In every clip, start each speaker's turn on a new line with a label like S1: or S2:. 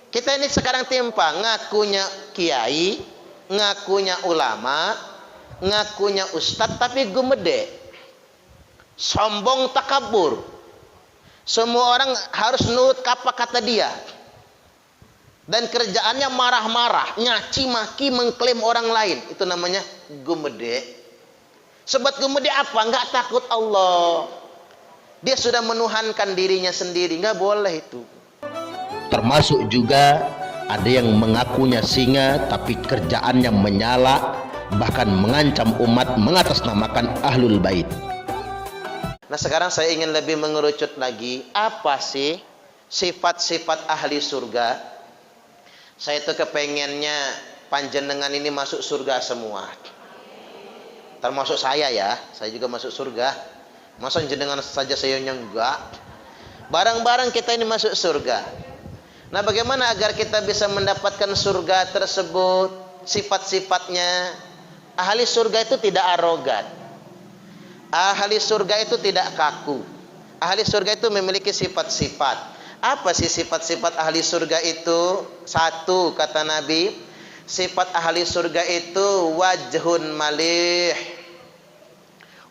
S1: Kita ini sekarang timpa, ngakunya kiai, ngakunya ulama, ngakunya ustadz, tapi gumede, sombong, takabur. Semua orang harus nurut apa kata dia. Dan kerjaannya marah-marah, nyaci maki, mengklaim orang lain. Itu namanya gumede. Sebab gumede apa? Enggak takut Allah. Dia sudah menuhankan dirinya sendiri. Enggak boleh itu.
S2: Termasuk juga ada yang mengakunya singa tapi kerjaannya menyala, bahkan mengancam umat, mengatasnamakan ahlul bait.
S1: Nah, sekarang saya ingin lebih mengerucut lagi, apa sih sifat-sifat ahli surga? Saya itu kepengennya panjenengan ini masuk surga semua. Termasuk saya ya, saya juga masuk surga. Masa jenengan saja saya enggak? Barang-barang kita ini masuk surga. Nah, bagaimana agar kita bisa mendapatkan surga tersebut? Sifat-sifatnya, ahli surga itu tidak arogan. Ahli surga itu tidak kaku. Ahli surga itu memiliki sifat-sifat. Apa sih sifat-sifat ahli surga itu? Satu, kata Nabi, sifat ahli surga itu wajhun malih.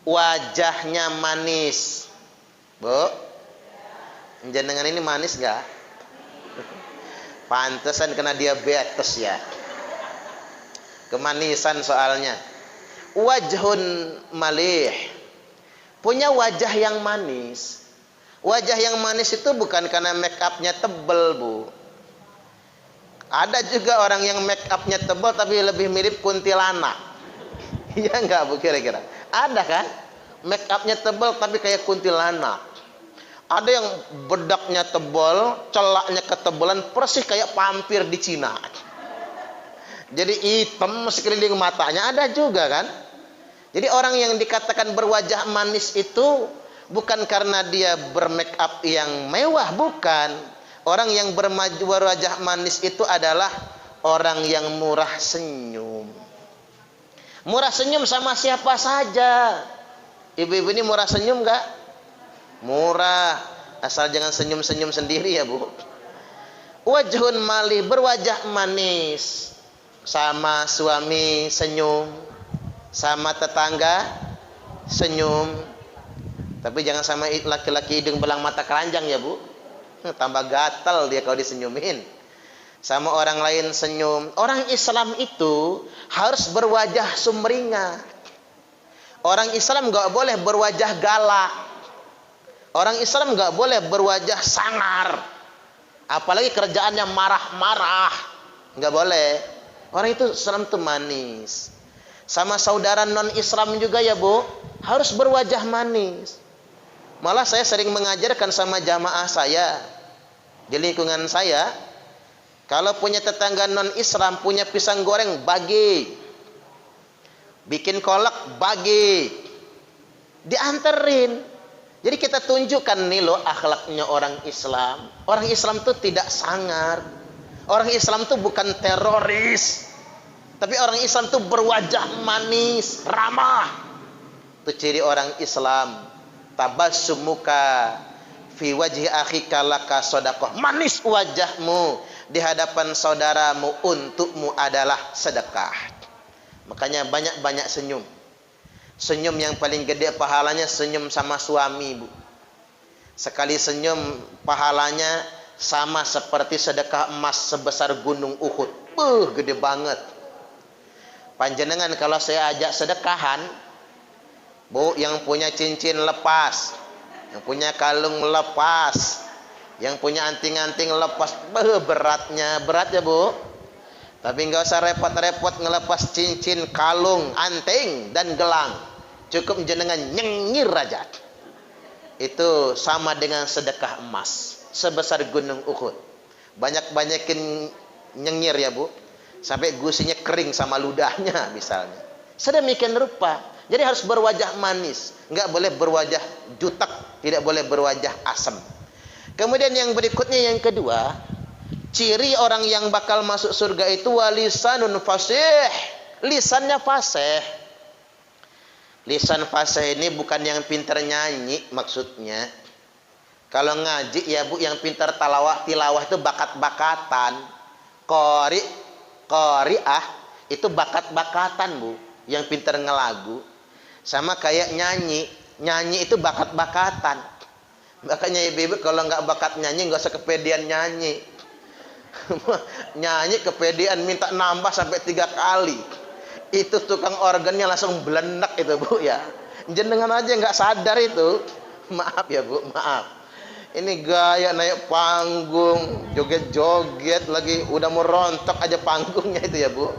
S1: Wajahnya manis. Bu, jenengan ini manis enggak? Pantesan kena diabetes ya. Kemanisan soalnya. Wajhun malih. Punya wajah yang manis. Wajah yang manis itu bukan karena make upnya tebal, Bu. Ada juga orang yang make upnya tebal tapi lebih mirip kuntilanak. Iya enggak, Bu, kira-kira? Ada kan? Make upnya tebal tapi kayak kuntilanak. Ada yang bedaknya tebal, celaknya ketebalan persis kayak pampir di Cina. Jadi hitam sekeliling matanya, ada juga kan? Jadi orang yang dikatakan berwajah manis itu bukan karena dia bermake up yang mewah, bukan. Orang yang berwajah manis itu adalah orang yang murah senyum. Murah senyum sama siapa saja. Ibu-ibu ini murah senyum enggak? Murah. Asal jangan senyum-senyum sendiri ya, Bu. Wajhun malih, berwajah manis. Sama suami senyum, sama tetangga senyum. Tapi jangan sama laki-laki hidung belang mata keranjang ya, Bu. Tambah gatal dia kalau disenyumin. Sama orang lain senyum. Orang Islam itu harus berwajah sumringah. Orang Islam enggak boleh berwajah galak. Orang Islam enggak boleh berwajah sangar. Apalagi kerjaannya marah-marah. Enggak boleh. Orang itu Islam itu manis. Sama saudara non-Islam juga ya, Bu, harus berwajah manis. Malah saya sering mengajarkan sama jamaah saya di lingkungan saya, kalau punya tetangga non-Islam punya pisang goreng, bagi. Bikin kolak, bagi. Dianterin. Jadi kita tunjukkan nih loh akhlaknya orang Islam. Orang Islam itu tidak sangar. Orang Islam itu bukan teroris. Tapi orang Islam itu berwajah manis, ramah. Itu ciri orang Islam. Tabassumuka fi wajhi akhika laka shadaqah. Manis wajahmu di hadapan saudaramu untukmu adalah sedekah. Makanya banyak-banyak senyum. Senyum yang paling gede pahalanya senyum sama suami, Bu. Sekali senyum pahalanya sama seperti sedekah emas sebesar gunung Uhud. Gede banget. Panjenengan kalau saya ajak sedekahan, Bu, yang punya cincin lepas, yang punya kalung lepas, yang punya anting-anting lepas, berat ya, Bu. Tapi enggak usah repot-repot ngelepas cincin, kalung, anting dan gelang. Cukup jenengan nyengir aja. Itu sama dengan sedekah emas sebesar gunung Uhud. Banyak-banyakin nyengir ya, Bu, sampai gusinya kering sama ludahnya misalnya. Sedemikian rupa. Jadi harus berwajah manis, enggak boleh berwajah jutek, tidak boleh berwajah asam. Kemudian yang berikutnya, yang kedua, ciri orang yang bakal masuk surga itu walisanun fasih. Lisannya fasih. Lisan fasih ini bukan yang pintar nyanyi maksudnya. Kalau ngaji ya Bu, yang pintar tilawah itu bakat-bakatan. Qari'ah itu bakat-bakatan Bu, yang pintar ngelagu. Sama kayak nyanyi itu bakat-bakatan. Makanya ibu-ibu kalau nggak bakat nyanyi nggak usah kepedean nyanyi. Nyanyi kepedean minta nambah sampai 3 kali. Itu tukang organnya langsung belenek itu Bu ya. Jenengan aja nggak sadar itu. Maaf ya Bu, maaf. Ini gaya naik panggung, joget-joget lagi, udah mau rontok aja panggungnya itu ya Bu.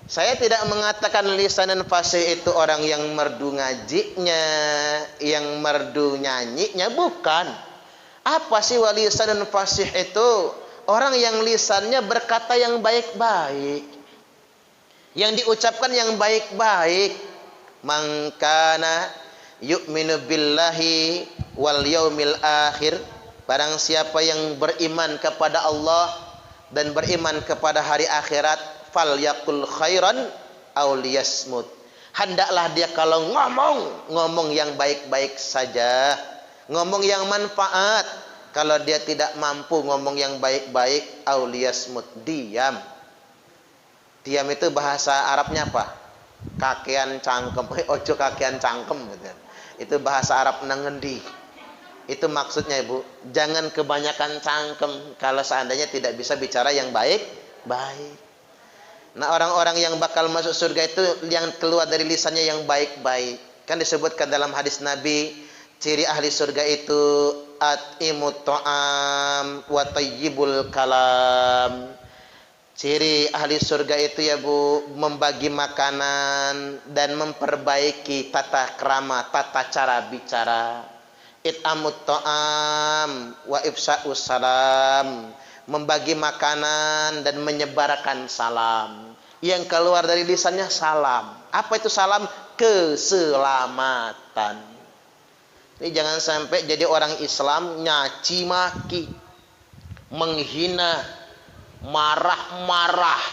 S1: Saya tidak mengatakan lisanan fasih itu orang yang merdu ngajinya, yang merdu nyanyinya, bukan. Apa sih lisanan fasih itu? Orang yang lisannya berkata yang baik-baik, yang diucapkan yang baik-baik. Mangkana yu'minu billahi wal yaumil akhir, barang siapa yang beriman kepada Allah dan beriman kepada hari akhirat, falyaqul khairan aw liyasmut, hendaklah dia kalau ngomong yang baik-baik saja, ngomong yang manfaat. Kalau dia tidak mampu ngomong yang baik-baik, aw liyasmut, diam. Diam itu bahasa Arabnya apa? Kakean cangkem, ojo kakean cangkem gitu. Itu bahasa Arab nangendi. Itu maksudnya Ibu, jangan kebanyakan cangkem kalau seandainya tidak bisa bicara yang baik-baik. Nah, orang-orang yang bakal masuk surga itu yang keluar dari lisannya yang baik-baik. Kan disebutkan dalam hadis Nabi, ciri ahli surga itu at'imut ta'am wa tayyibul kalam. Ciri ahli surga itu ya Bu, membagi makanan dan memperbaiki tata krama, tata cara bicara. It'amut ta'am wa ifsa'us salam, membagi makanan dan menyebarkan salam. Yang keluar dari lisannya salam. Apa itu salam? Keselamatan. Ini jangan sampai jadi orang Islam nyaci maki, menghina, marah-marah.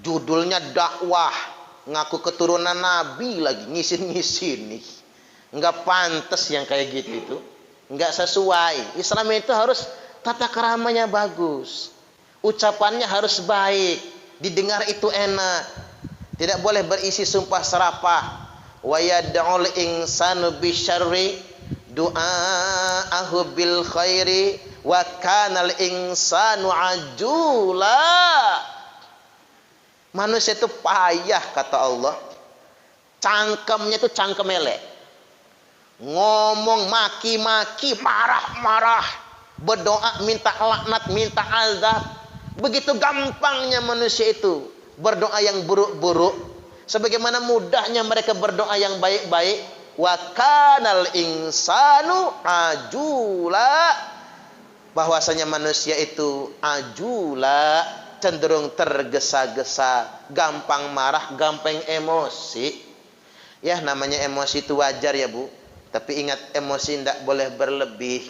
S1: Judulnya dakwah, ngaku keturunan Nabi lagi, ngisin-ngisin nih. Enggak pantas yang kayak gitu itu. Enggak sesuai. Islam itu harus tata keramanya bagus. Ucapannya harus baik, didengar itu enak. Tidak boleh berisi sumpah serapah. Wa yad'ul insanu bisyarri du'aahu bil khairi wa kanal insanu ajula. Manusia itu payah kata Allah. Cangkemnya itu cangkem elek. Ngomong maki-maki, marah-marah, berdoa minta laknat, minta azab. Begitu gampangnya manusia itu berdoa yang buruk-buruk, sebagaimana mudahnya mereka berdoa yang baik-baik. Wa kanal insanu ajula, bahwasanya manusia itu ajula, cenderung tergesa-gesa, gampang marah, gampang emosi. Ya, namanya emosi itu wajar ya Bu. Tapi ingat, emosi tidak boleh berlebih.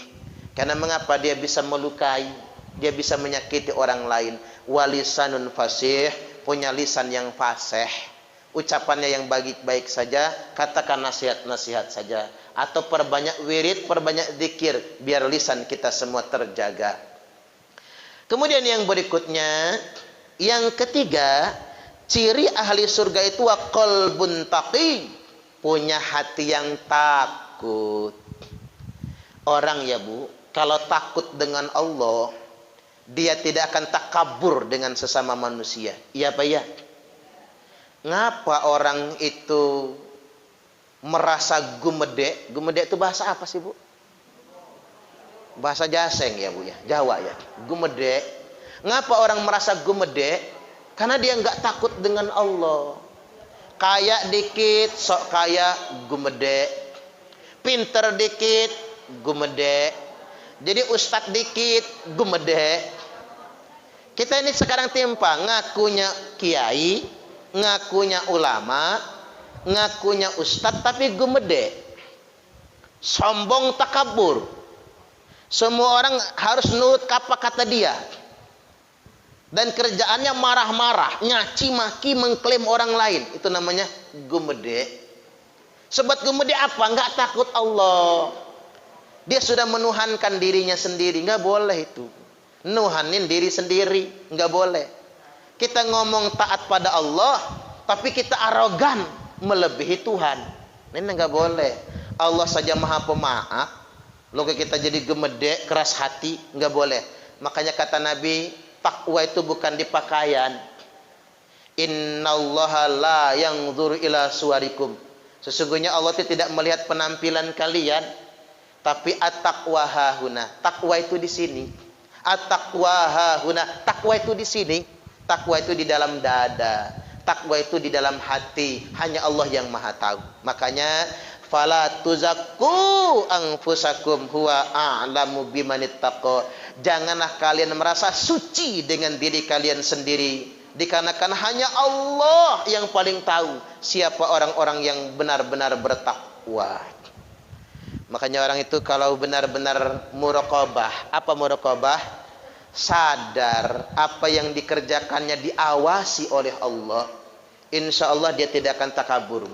S1: Karena mengapa? Dia bisa melukai, dia bisa menyakiti orang lain. Walisanun fasih, punya lisan yang fasih. Ucapannya yang baik-baik saja, katakan nasihat-nasihat saja. Atau perbanyak wirid, perbanyak zikir, biar lisan kita semua terjaga. Kemudian yang berikutnya, yang ketiga, ciri ahli surga itu wa qalbun taqi, punya hati yang takut. Orang ya Bu, kalau takut dengan Allah, dia tidak akan takabur dengan sesama manusia. Iya Pak ya? Ngapa orang itu merasa gumede? Gumede itu bahasa apa sih Bu? Bahasa Jaseng ya Bu ya, Jawa ya. Gumede. Ngapa orang merasa gumede? Karena dia nggak takut dengan Allah. Kaya dikit, sok kaya, gumede. Pinter dikit, gumede. Jadi ustadz dikit, gumede. Kita ini sekarang timpa, ngakunya kiai, ngakunya ulama, ngakunya ustadz, tapi gumede. Sombong, takabur. Semua orang harus nurut apa kata dia. Dan kerjaannya marah-marah, nyaci maki, mengklaim orang lain. Itu namanya gumede. Sebab gumede apa? Enggak takut Allah. Dia sudah menuhankan dirinya sendiri. Nggak boleh itu. Nuhanin diri sendiri. Nggak boleh. Kita ngomong taat pada Allah, tapi kita arogan melebihi Tuhan. Ini nggak boleh. Allah saja maha pemaaf. Lalu kita jadi gemedek, keras hati. Nggak boleh. Makanya kata Nabi, takwa itu bukan di pakaian. Innallaha la yanzuru ila suwarikum. Sesungguhnya Allah itu tidak melihat penampilan kalian, tapi at-taqwa hahuna. Takwa itu di sini. At-taqwa hahuna. Takwa itu di sini. Takwa itu di dalam dada. Takwa itu di dalam hati. Hanya Allah yang maha tahu. Makanya fala tuzakku anfusakum huwa a'lamu bimanittaqa. Janganlah kalian merasa suci dengan diri kalian sendiri, dikarenakan hanya Allah yang paling tahu siapa orang-orang yang benar-benar bertakwa. Makanya orang itu kalau benar-benar muraqabah, apa muraqabah? Sadar apa yang dikerjakannya diawasi oleh Allah. Insya Allah dia tidak akan takabur,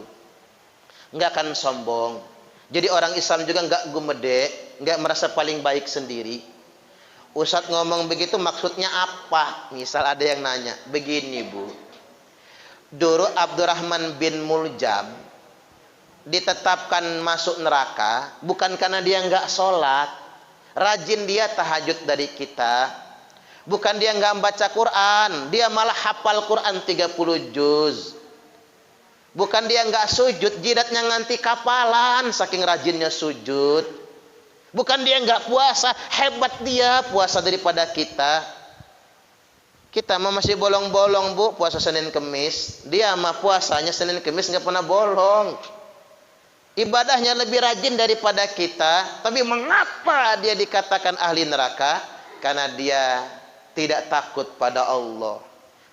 S1: nggak akan sombong. Jadi orang Islam juga nggak gumedek, nggak merasa paling baik sendiri. Ustadz ngomong begitu maksudnya apa? Misal ada yang nanya, begini Bu, dulu Abdurrahman bin Muljam ditetapkan masuk neraka bukan karena dia nggak sholat, rajin dia tahajud dari kita, bukan dia nggak baca Quran, dia malah hafal Quran 30 juz. Bukan dia nggak sujud, jidatnya nganti kapalan saking rajinnya sujud. Bukan dia nggak puasa, hebat dia puasa daripada kita. Kita mah masih bolong-bolong Bu, puasa Senin Kemis. Dia mah puasanya Senin Kemis nggak pernah bolong. Ibadahnya lebih rajin daripada kita. Tapi mengapa dia dikatakan ahli neraka? Karena dia tidak takut pada Allah.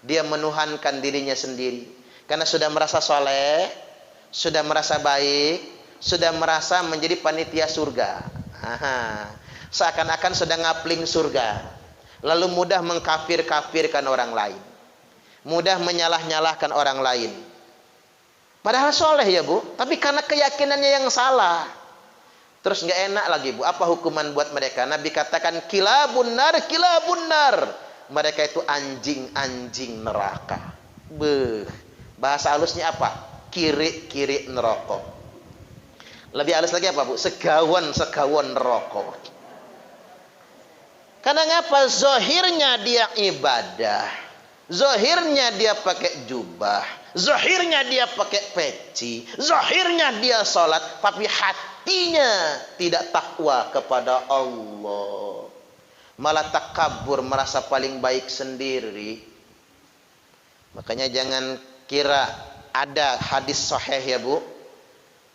S1: Dia menuhankan dirinya sendiri. Karena sudah merasa soleh, sudah merasa baik, sudah merasa menjadi panitia surga. Seakan-akan sedang ngapling surga. Lalu mudah mengkafir-kafirkan orang lain, mudah menyalah-nyalahkan orang lain. Padahal soleh ya Bu, tapi karena keyakinannya yang salah. Terus nggak enak lagi Bu, apa hukuman buat mereka? Nabi katakan kilabun nar, kilabun nar. Mereka itu anjing-anjing neraka. Bahasa halusnya apa? Kiri-kiri neraka. Lebih halus lagi apa Bu? Segawon-segawon neraka. Karena ngapa? Zahirnya dia ibadah, zahirnya dia pakai jubah, zahirnya dia pakai peci, zahirnya dia sholat, tapi hatinya tidak takwa kepada Allah. Malah takabur, merasa paling baik sendiri. Makanya jangan kira ada hadis sahih ya Bu,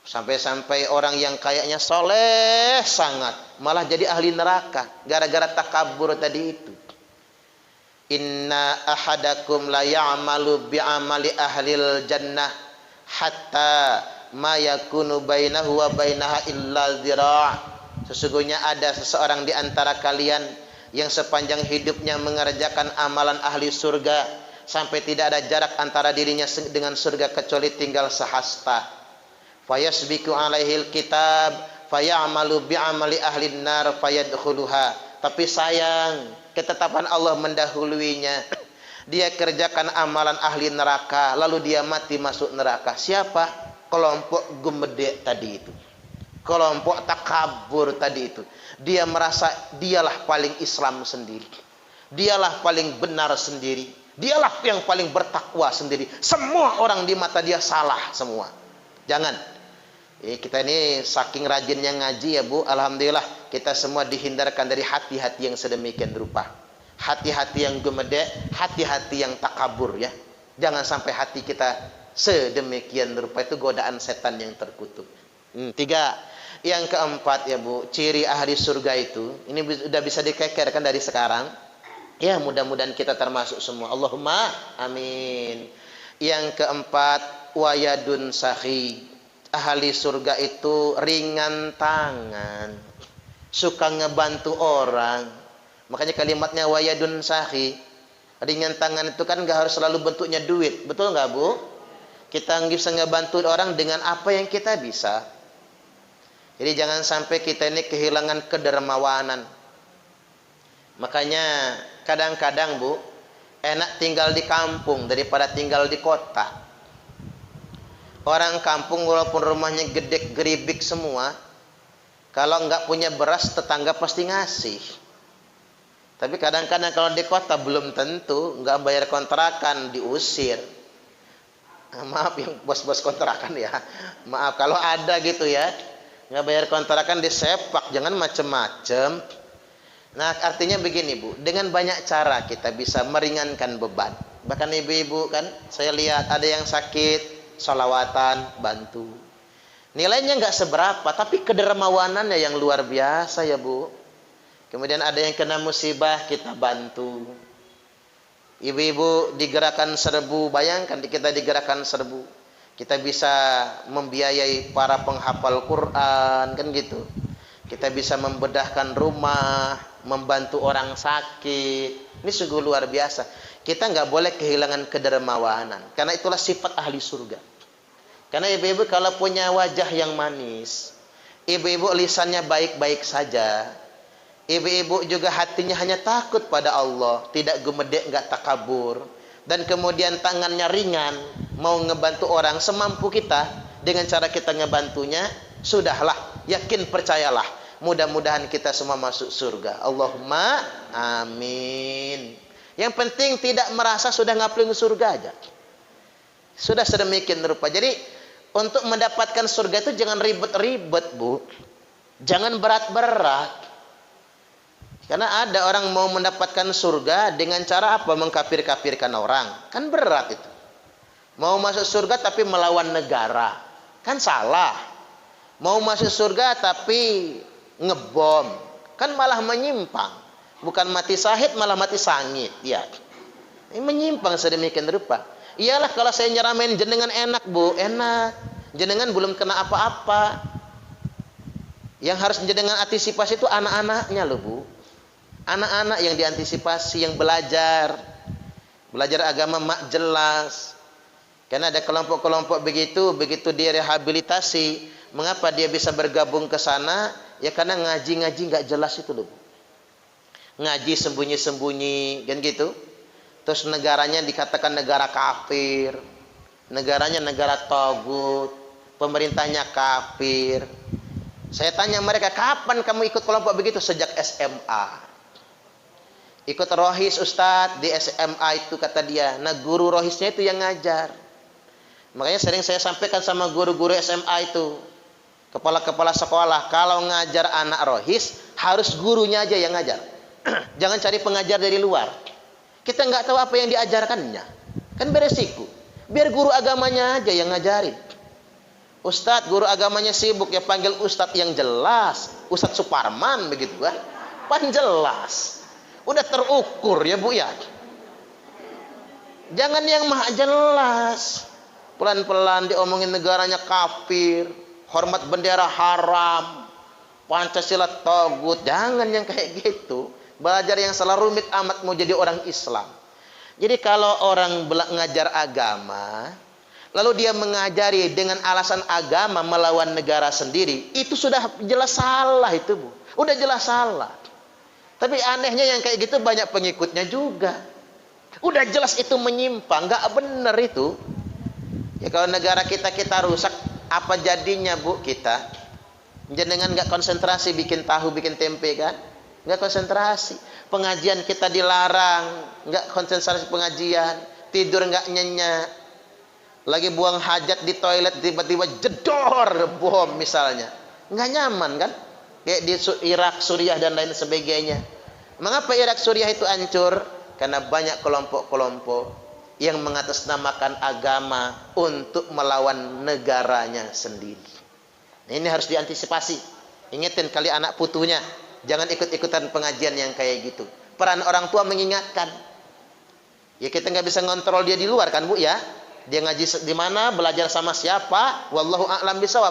S1: sampai-sampai orang yang kayaknya soleh sangat malah jadi ahli neraka gara-gara takabur tadi itu. Inna ahadakum la ya'malu bi'amali ahlil jannah hatta ma yakunu bainahu wa bainaha illa zira'. Sesungguhnya ada seseorang di antara kalian yang sepanjang hidupnya mengerjakan amalan ahli surga sampai tidak ada jarak antara dirinya dengan surga kecuali tinggal sehasta. Fayasbiku alaihil kitab fayamalu bi'amali ahlin nar fayadkhuluha. Tapi sayang, ketetapan Allah mendahuluinya. Dia kerjakan amalan ahli neraka, lalu dia mati masuk neraka. Siapa? Kelompok gumedek tadi itu, kelompok takabur tadi itu. Dia merasa dialah paling Islam sendiri, dialah paling benar sendiri, dialah yang paling bertakwa sendiri. Semua orang di mata dia salah semua. Jangan. Kita ini saking rajinnya ngaji ya Bu, alhamdulillah kita semua dihindarkan dari hati-hati yang sedemikian rupa. Hati-hati yang gemedek, hati-hati yang takabur ya. Jangan sampai hati kita sedemikian rupa, itu godaan setan yang terkutuk. 3. Yang keempat ya Bu, ciri ahli surga itu, ini sudah bisa dikekerkan dari sekarang. Ya mudah-mudahan kita termasuk semua. Allahumma amin. Yang keempat, wayadun sahi. Ahli surga itu ringan tangan, suka ngebantu orang. Makanya kalimatnya wayadun sahi. Ringan tangan itu kan gak harus selalu bentuknya duit, betul nggak Bu? Kita bisa ngebantu orang dengan apa yang kita bisa. Jadi jangan sampai kita ini kehilangan kedermawanan. Makanya kadang-kadang Bu, enak tinggal di kampung daripada tinggal di kota. Orang kampung walaupun rumahnya gede geribik semua, kalau nggak punya beras tetangga pasti ngasih. Tapi kadang-kadang kalau di kota belum tentu, nggak bayar kontrakan diusir. Maaf yang bos-bos kontrakan ya, maaf kalau ada gitu ya, nggak bayar kontrakan disepak, jangan macem-macem. Nah artinya begini Bu, dengan banyak cara kita bisa meringankan beban. Bahkan ibu-ibu kan, saya lihat ada yang sakit, sholawatan, bantu. Nilainya nggak seberapa, tapi kedermawanannya yang luar biasa ya Bu. Kemudian ada yang kena musibah, kita bantu. Ibu-ibu digerakkan serbu, bayangkan kita digerakkan serbu, kita bisa membiayai para penghafal Quran, kan gitu. Kita bisa membedahkan rumah, membantu orang sakit. Ini sungguh luar biasa. Kita nggak boleh kehilangan kedermawanan, karena itulah sifat ahli surga. Karena ibu-ibu kalau punya wajah yang manis, ibu-ibu lisannya baik-baik saja, ibu-ibu juga hatinya hanya takut pada Allah, tidak gemedek, nggak takabur, dan kemudian tangannya ringan, mau ngebantu orang semampu kita, dengan cara kita ngebantunya, sudahlah, yakin percayalah, mudah-mudahan kita semua masuk surga. Allahumma amin. Yang penting tidak merasa sudah ngapling surga aja. Sudah sedemikian rupa. Jadi untuk mendapatkan surga itu jangan ribet-ribet Bu, jangan berat-berat. Karena ada orang mau mendapatkan surga dengan cara apa? Mengkafir-kafirkan orang. Kan berat itu. Mau masuk surga tapi melawan negara. Kan salah. Mau masuk surga tapi ngebom. Kan malah menyimpang. Bukan mati syahid malah mati sangit. Ya. Ini menyimpang sedemikian rupa. Iyalah kalau saya nyeramain jenengan enak Bu. Enak. Jenengan belum kena apa-apa. Yang harus jenengan antisipasi itu anak-anaknya loh Bu. Anak-anak yang diantisipasi, yang belajar agama mak jelas. Karena ada kelompok-kelompok begitu dia rehabilitasi, mengapa dia bisa bergabung ke sana? Ya karena ngaji-ngaji nggak jelas itu loh. Ngaji sembunyi-sembunyi, kan gitu. Terus negaranya dikatakan negara kafir, negaranya negara togut, pemerintahnya kafir. Saya tanya mereka, kapan kamu ikut kelompok begitu? Sejak SMA. Ikut rohis Ustadz di SMA itu, kata dia. Nah guru rohisnya itu yang ngajar. Makanya sering saya sampaikan sama guru-guru SMA itu, kepala-kepala sekolah, kalau ngajar anak rohis harus gurunya aja yang ngajar. Jangan cari pengajar dari luar. Kita nggak tahu apa yang diajarkannya, kan beresiko. Biar guru agamanya aja yang ngajarin. Ustadz guru agamanya sibuk, ya panggil Ustadz yang jelas. Ustadz Suparman begitu kan, pan jelas. Udah terukur ya Bu ya. Jangan yang maha jelas. Pelan-pelan diomongin negaranya kafir, hormat bendera haram, Pancasila togut. Jangan yang kayak gitu. Belajar yang salah rumit amat mau jadi orang Islam. Jadi kalau orang ngajar agama, lalu dia mengajari dengan alasan agama melawan negara sendiri, itu sudah jelas salah itu Bu. Udah jelas salah. Tapi anehnya yang kayak gitu banyak pengikutnya juga. Udah jelas itu menyimpang, nggak bener itu. Ya kalau negara kita rusak, apa jadinya Bu kita? Jenengan nggak konsentrasi bikin tahu, bikin tempe kan? Nggak konsentrasi. Pengajian kita dilarang, nggak konsentrasi pengajian. Tidur nggak nyenyak. Lagi buang hajat di toilet tiba-tiba jedor bom misalnya. Nggak nyaman kan? Kayak di Irak, Suriah dan lain sebagainya. Mengapa Irak, Suriah itu hancur? Karena banyak kelompok-kelompok yang mengatasnamakan agama untuk melawan negaranya sendiri. Nah, ini harus diantisipasi. Ingetin kali anak putunya, jangan ikut-ikutan pengajian yang kayak gitu. Peran orang tua mengingatkan. Ya kita nggak bisa ngontrol dia di luar kan Bu ya. Dia ngaji di mana, belajar sama siapa, wallahu a'lam bishawab.